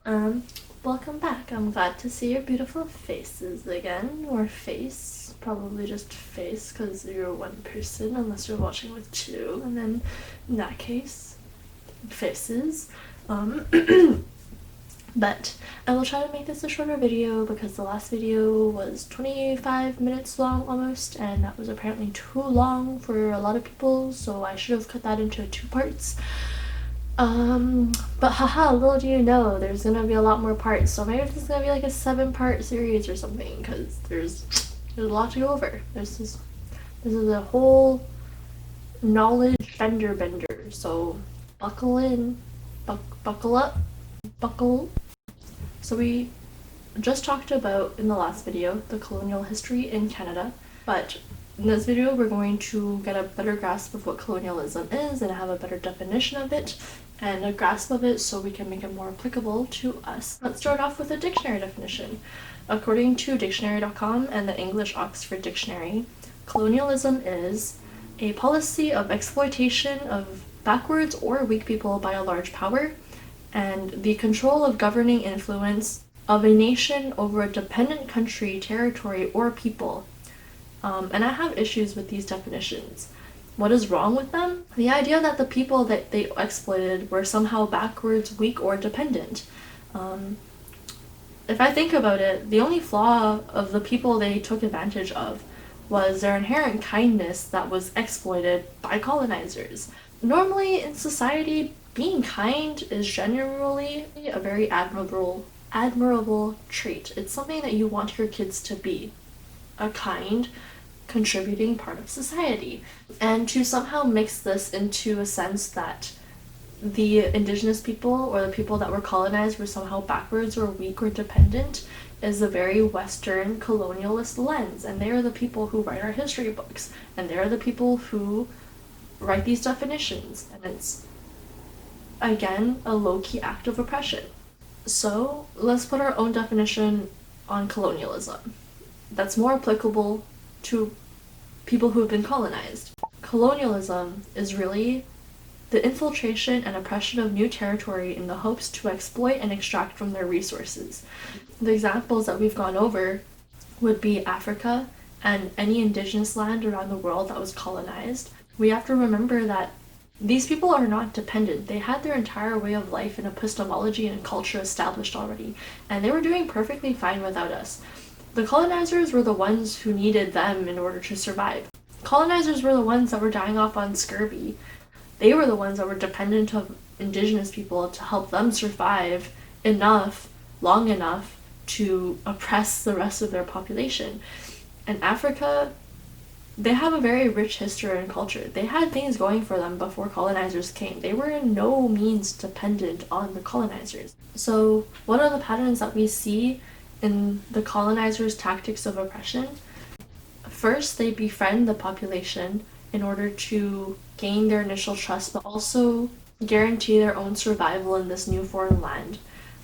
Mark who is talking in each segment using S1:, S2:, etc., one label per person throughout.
S1: Um, Welcome back. I'm glad to see your beautiful faces again, or face, probably just face, because you're one person, unless you're watching with two, and then in that case, faces. But I will try to make this a shorter video because the last video was 25 minutes long almost, and that was apparently too long for a lot of people, so I should have cut that into 2 parts. But haha, little do you know, there's gonna be a lot more parts, so maybe this is gonna be like a 7-part series or something, because there's a lot to go over. This is a whole knowledge bender, so buckle in, buckle up, buckle. So we just talked about, in the last video, the colonial history in Canada, but in this video we're going to get a better grasp of what colonialism is and have a better definition of it and a grasp of it so we can make it more applicable to us. Let's start off with a dictionary definition. According to dictionary.com and the English Oxford Dictionary, colonialism is a policy of exploitation of backwards or weak people by a large power and the control of governing influence of a nation over a dependent country, territory, or people. And I have issues with these definitions. What is wrong with them? The idea that the people that they exploited were somehow backwards, weak, or dependent. If I think about it, the only flaw of the people they took advantage of was their inherent kindness that was exploited by colonizers. Normally in society, being kind is generally a very admirable trait. It's something that you want your kids to be. A kind, contributing part of society. And to somehow mix this into a sense that the indigenous people or the people that were colonized were somehow backwards or weak or dependent is a very Western colonialist lens, and they are the people who write our history books, and they are the people who write these definitions, and it's again a low-key act of oppression. So let's put our own definition on colonialism that's more applicable to people who have been colonized. Colonialism is really the infiltration and oppression of new territory in the hopes to exploit and extract from their resources. The examples that we've gone over would be Africa and any indigenous land around the world that was colonized. We have to remember that these people are not dependent. They had their entire way of life and epistemology and culture established already, and they were doing perfectly fine without us. The colonizers were the ones who needed them in order to survive. Colonizers were the ones that were dying off on scurvy. They were the ones that were dependent of indigenous people to help them survive long enough to oppress the rest of their population. And Africa, they have a very rich history and culture. They had things going for them before colonizers came. They were in no means dependent on the colonizers. So what are the patterns that we see in the colonizers' tactics of oppression? First, they befriend the population in order to gain their initial trust, but also guarantee their own survival in this new foreign land.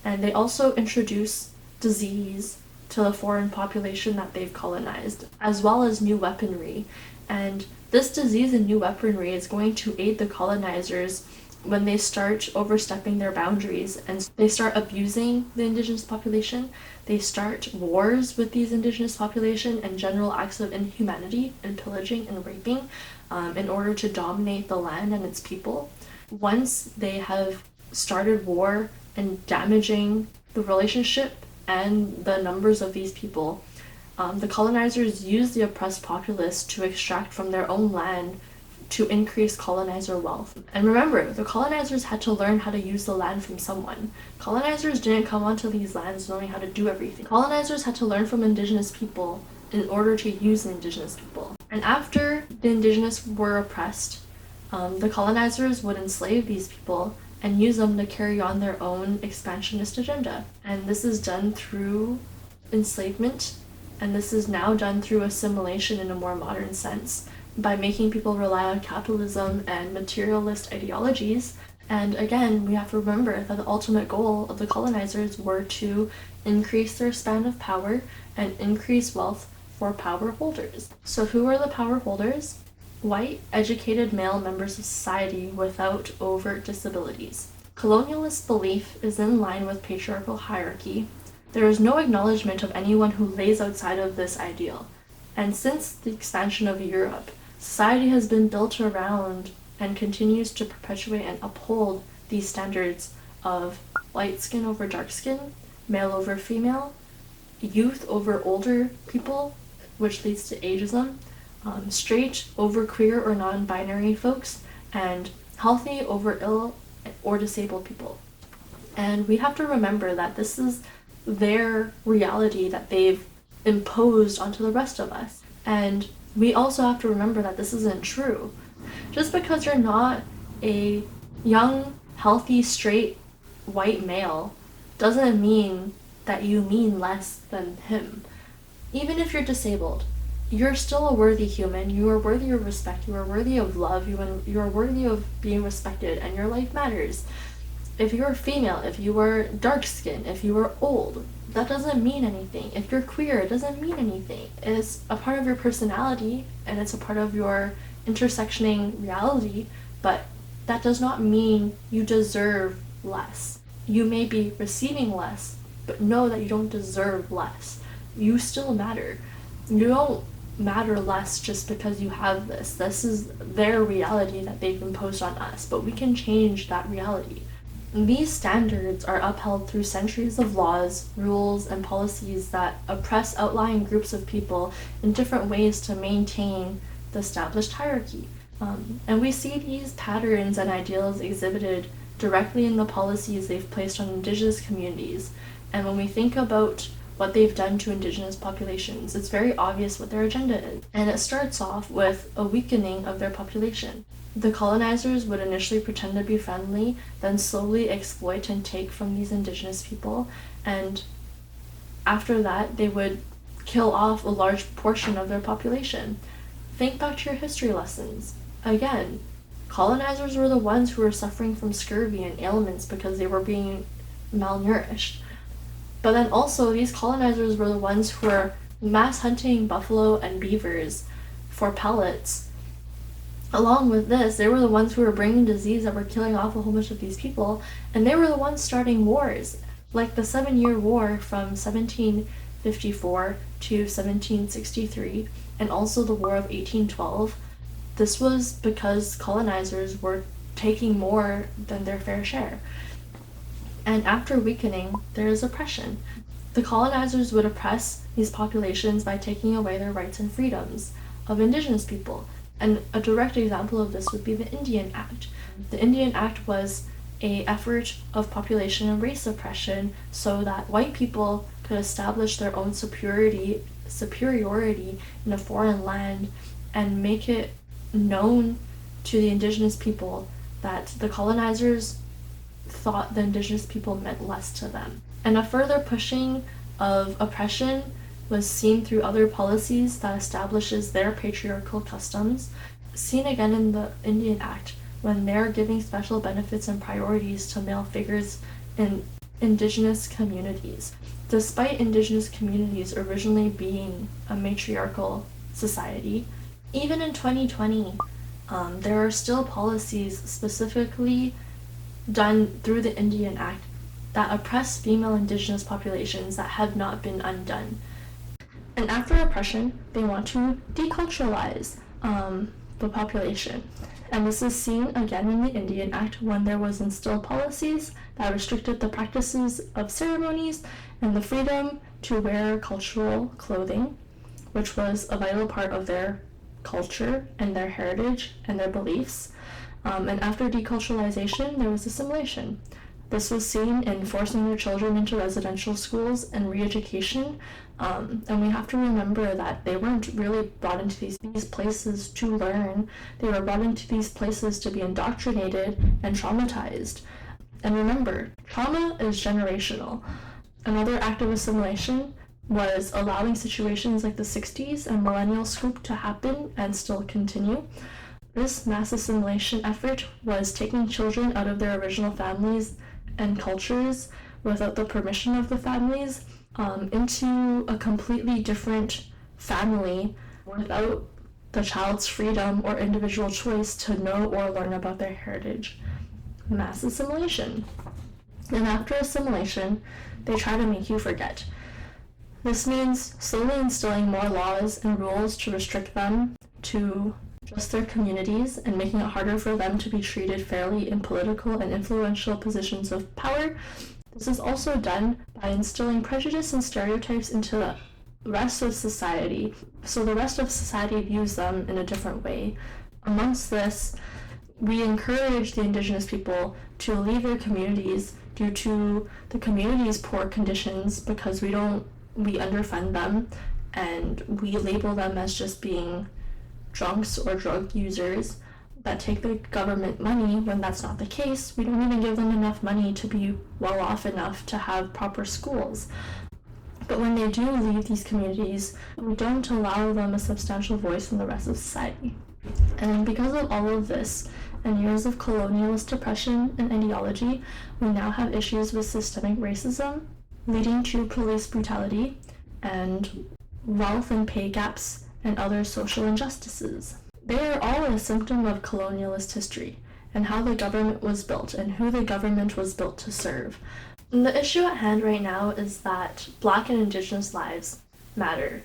S1: And they also introduce disease to the foreign population that they've colonized, as well as new weaponry. And this disease and new weaponry is going to aid the colonizers when they start overstepping their boundaries and they start abusing the indigenous population. They start wars with these indigenous population and general acts of inhumanity and pillaging and raping in order to dominate the land and its people. Once they have started war and damaging the relationship and the numbers of these people, the colonizers use the oppressed populace to extract from their own land to increase colonizer wealth. And remember, the colonizers had to learn how to use the land from someone. Colonizers didn't come onto these lands knowing how to do everything. Colonizers had to learn from indigenous people in order to use the indigenous people. And after the indigenous were oppressed, the colonizers would enslave these people and use them to carry on their own expansionist agenda. And this is done through enslavement, and this is now done through assimilation in a more modern sense, by making people rely on capitalism and materialist ideologies. And again, we have to remember that the ultimate goal of the colonizers were to increase their span of power and increase wealth for power holders. So who are the power holders? White, educated male members of society without overt disabilities. Colonialist belief is in line with patriarchal hierarchy. There is no acknowledgement of anyone who lays outside of this ideal. And since the expansion of Europe, society has been built around and continues to perpetuate and uphold these standards of light skin over dark skin, male over female, youth over older people, which leads to ageism, straight over queer or non-binary folks, and healthy over ill or disabled people. And we have to remember that this is their reality that they've imposed onto the rest of us. And we also have to remember that this isn't true. Just because you're not a young, healthy, straight, white male doesn't mean that you mean less than him. Even if you're disabled, you're still a worthy human. You are worthy of respect. You are worthy of love. You are worthy of being respected, and your life matters. If you're female, if you are dark skinned, if you are old, that doesn't mean anything. If you're queer, it doesn't mean anything. It's a part of your personality, and it's a part of your intersectioning reality, but that does not mean you deserve less. You may be receiving less, but know that you don't deserve less. You still matter. You don't matter less just because you have this. This is their reality that they've imposed on us, but we can change that reality. These standards are upheld through centuries of laws, rules, and policies that oppress outlying groups of people in different ways to maintain the established hierarchy. And we see these patterns and ideals exhibited directly in the policies they've placed on Indigenous communities. And when we think about what they've done to Indigenous populations, it's very obvious what their agenda is. And it starts off with a weakening of their population. The colonizers would initially pretend to be friendly, then slowly exploit and take from these Indigenous people, and after that they would kill off a large portion of their population. Think back to your history lessons. Again, colonizers were the ones who were suffering from scurvy and ailments because they were being malnourished. But then also, these colonizers were the ones who were mass hunting buffalo and beavers for pellets. Along with this, they were the ones who were bringing disease that were killing off a whole bunch of these people, and they were the ones starting wars, like the 7-Year War from 1754 to 1763, and also the War of 1812. This was because colonizers were taking more than their fair share. And after weakening, there is oppression. The colonizers would oppress these populations by taking away their rights and freedoms of Indigenous people. And a direct example of this would be the Indian Act. The Indian Act was an effort of population and race suppression so that white people could establish their own superiority in a foreign land and make it known to the Indigenous people that the colonizers thought the Indigenous people meant less to them. And a further pushing of oppression was seen through other policies that establishes their patriarchal customs, seen again in the Indian Act when they're giving special benefits and priorities to male figures in Indigenous communities. Despite Indigenous communities originally being a matriarchal society, even in 2020, there are still policies specifically done through the Indian Act that oppress female Indigenous populations that have not been undone. And after oppression, they want to deculturalize the population. And this is seen again in the Indian Act when there was instilled policies that restricted the practices of ceremonies and the freedom to wear cultural clothing, which was a vital part of their culture and their heritage and their beliefs. And after deculturalization, there was assimilation. This was seen in forcing their children into residential schools and re-education. And we have to remember that they weren't really brought into these places to learn. They were brought into these places to be indoctrinated and traumatized. And remember, trauma is generational. Another act of assimilation was allowing situations like the 60s and millennial scoop to happen and still continue. This mass assimilation effort was taking children out of their original families and cultures without the permission of the families into a completely different family without the child's freedom or individual choice to know or learn about their heritage. mass assimilation. And after assimilation, they try to make you forget. This means slowly instilling more laws and rules to restrict them to just their communities and making it harder for them to be treated fairly in political and influential positions of power. This is also done by instilling prejudice and stereotypes into the rest of society, so the rest of society views them in a different way. Amongst this, we encourage the Indigenous people to leave their communities due to the community's poor conditions because we underfund them and we label them as just being drunks or drug users that take the government money when that's not the case. We don't even give them enough money to be well off enough to have proper schools. But when they do leave these communities, we don't allow them a substantial voice in the rest of society. And because of all of this, and years of colonialist oppression and ideology, we now have issues with systemic racism, leading to police brutality, and wealth and pay gaps, and other social injustices. They are all a symptom of colonialist history, and how the government was built, and who the government was built to serve. And the issue at hand right now is that Black and Indigenous lives matter.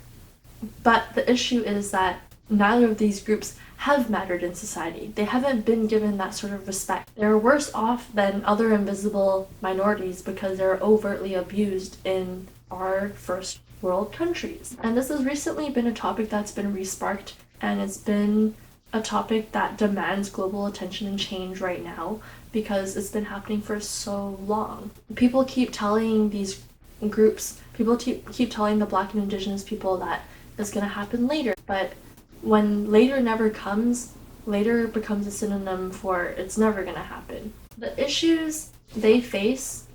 S1: But the issue is that neither of these groups have mattered in society. They haven't been given that sort of respect. They're worse off than other invisible minorities because they're overtly abused in our first world countries. And this has recently been a topic that's been re-sparked, and it's been a topic that demands global attention and change right now because it's been happening for so long. People keep telling these groups, keep telling the Black and Indigenous people that it's going to happen later, but when later never comes, later becomes a synonym for it's never going to happen. The issues they face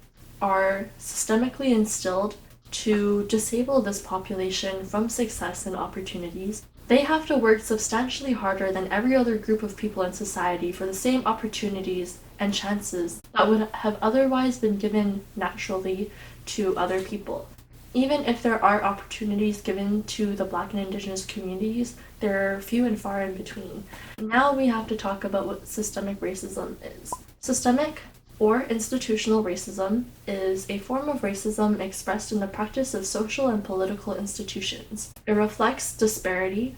S1: are systemically instilled to disable this population from success and opportunities. They have to work substantially harder than every other group of people in society for the same opportunities and chances that would have otherwise been given naturally to other people. Even if there are opportunities given to the Black and Indigenous communities, they're few and far in between. Now we have to talk about what systemic racism is. Systemic or institutional racism is a form of racism expressed in the practice of social and political institutions. It reflects disparity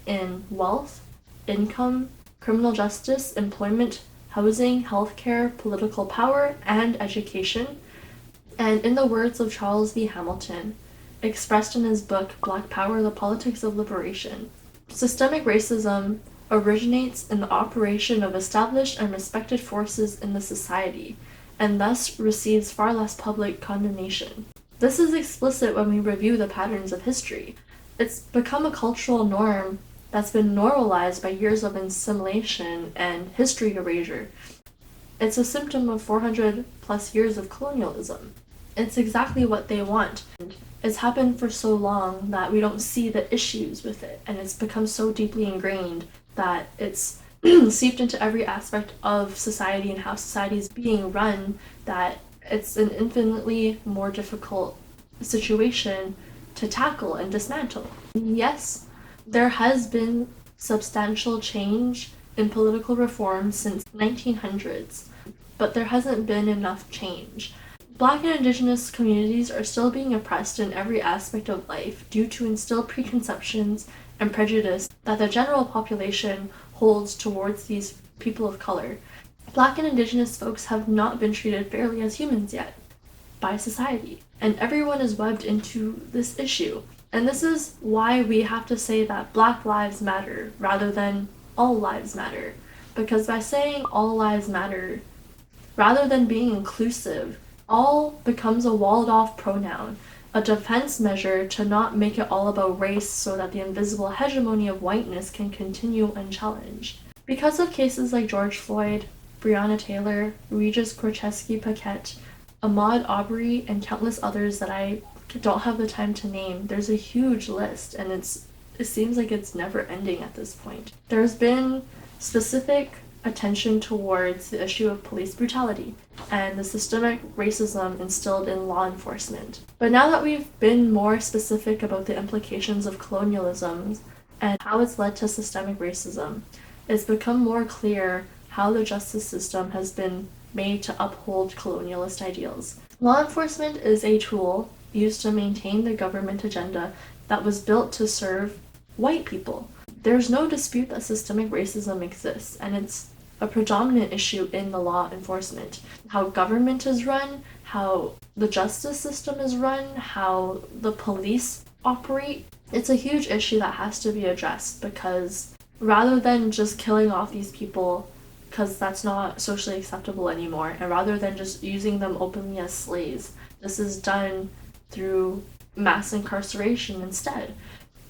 S1: in wealth, income, criminal justice, employment, housing, healthcare, political power, and education. And in the words of Charles V. Hamilton, expressed in his book Black Power, The Politics of Liberation, systemic racism originates in the operation of established and respected forces in the society, and thus receives far less public condemnation. This is explicit when we review the patterns of history. It's become a cultural norm that's been normalized by years of assimilation and history erasure. It's a symptom of 400 plus years of colonialism. It's exactly what they want. It's happened for so long that we don't see the issues with it, and it's become so deeply ingrained that it's seeped into every aspect of society and how society is being run that it's an infinitely more difficult situation to tackle and dismantle. Yes, there has been substantial change in political reform since 1900s, but there hasn't been enough change. Black and Indigenous communities are still being oppressed in every aspect of life due to instilled preconceptions and prejudice that the general population holds towards these people of color. Black and Indigenous folks have not been treated fairly as humans yet by society, and everyone is webbed into this issue. And this is why we have to say that Black lives matter rather than all lives matter, because by saying all lives matter, rather than being inclusive, all becomes a walled-off pronoun, a defense measure to not make it all about race so that the invisible hegemony of whiteness can continue unchallenged. Because of cases like George Floyd, Breonna Taylor, Regis Korczewski-Paquette, Ahmaud Arbery, and countless others that I don't have the time to name, there's a huge list, and it seems like it's never ending at this point. There's been specific attention towards the issue of police brutality and the systemic racism instilled in law enforcement. But now that we've been more specific about the implications of colonialism and how it's led to systemic racism, it's become more clear how the justice system has been made to uphold colonialist ideals. Law enforcement is a tool used to maintain the government agenda that was built to serve white people. There's no dispute that systemic racism exists, and it's a predominant issue in the law enforcement. How government is run, how the justice system is run, how the police operate. It's a huge issue that has to be addressed, because rather than just killing off these people because that's not socially acceptable anymore, and rather than just using them openly as slaves, this is done through mass incarceration instead.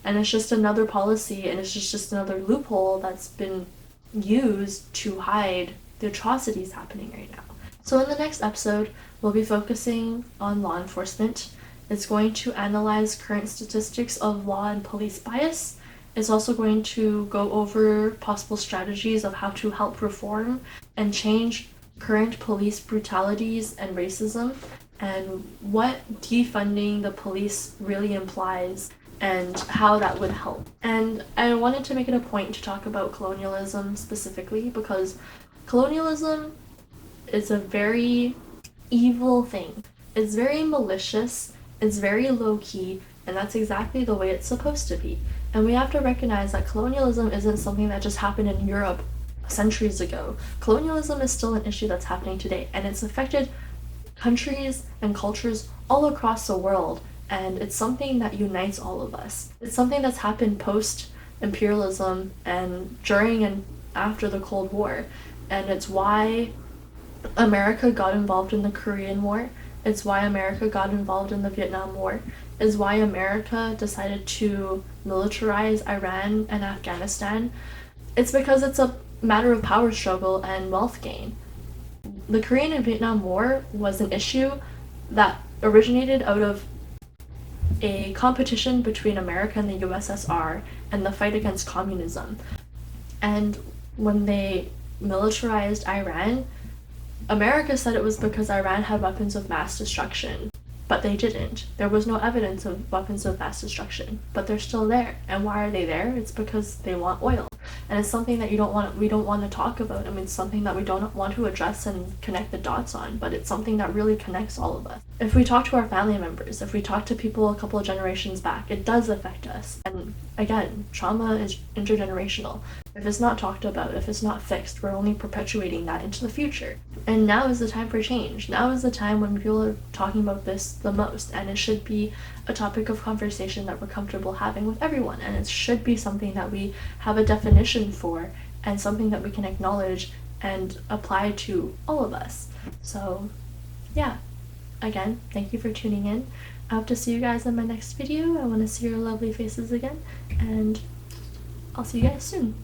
S1: And it's just another policy, and it's just another loophole that's been used to hide the atrocities happening right now. So in the next episode, we'll be focusing on law enforcement. It's going to analyze current statistics of law and police bias. It's also going to go over possible strategies of how to help reform and change current police brutalities and racism, and what defunding the police really implies and how that would help. And I wanted to make it a point to talk about colonialism specifically, because colonialism is a very evil thing. It's very malicious, it's very low-key, and that's exactly the way it's supposed to be. And we have to recognize that colonialism isn't something that just happened in Europe centuries ago. Colonialism is still an issue that's happening today, and it's affected countries and cultures all across the world, and it's something that unites all of us. It's something that's happened post-imperialism and during and after the Cold War, and it's why America got involved in the Korean War. It's why America got involved in the Vietnam War. Is why America decided to militarize Iran and Afghanistan. It's because it's a matter of power struggle and wealth gain. The Korean and Vietnam War was an issue that originated out of a competition between America and the USSR and the fight against communism. And when they militarized Iran, America said it was because Iran had weapons of mass destruction. But they didn't. There was no evidence of weapons of mass destruction, but they're still there. And why are they there? It's because they want oil. And it's something that we don't want to talk about. I mean, it's something that we don't want to address and connect the dots on, but it's something that really connects all of us. If we talk to our family members, if we talk to people a couple of generations back, it does affect us. And again, trauma is intergenerational. If it's not talked about, if it's not fixed, we're only perpetuating that into the future. And now is the time for change. Now is the time when people are talking about this the most, and it should be a topic of conversation that we're comfortable having with everyone, and it should be something that we have a definition for and something that we can acknowledge and apply to all of us. So yeah, again, thank you for tuning in. I hope to see you guys in my next video. I want to see your lovely faces again, and I'll see you guys soon.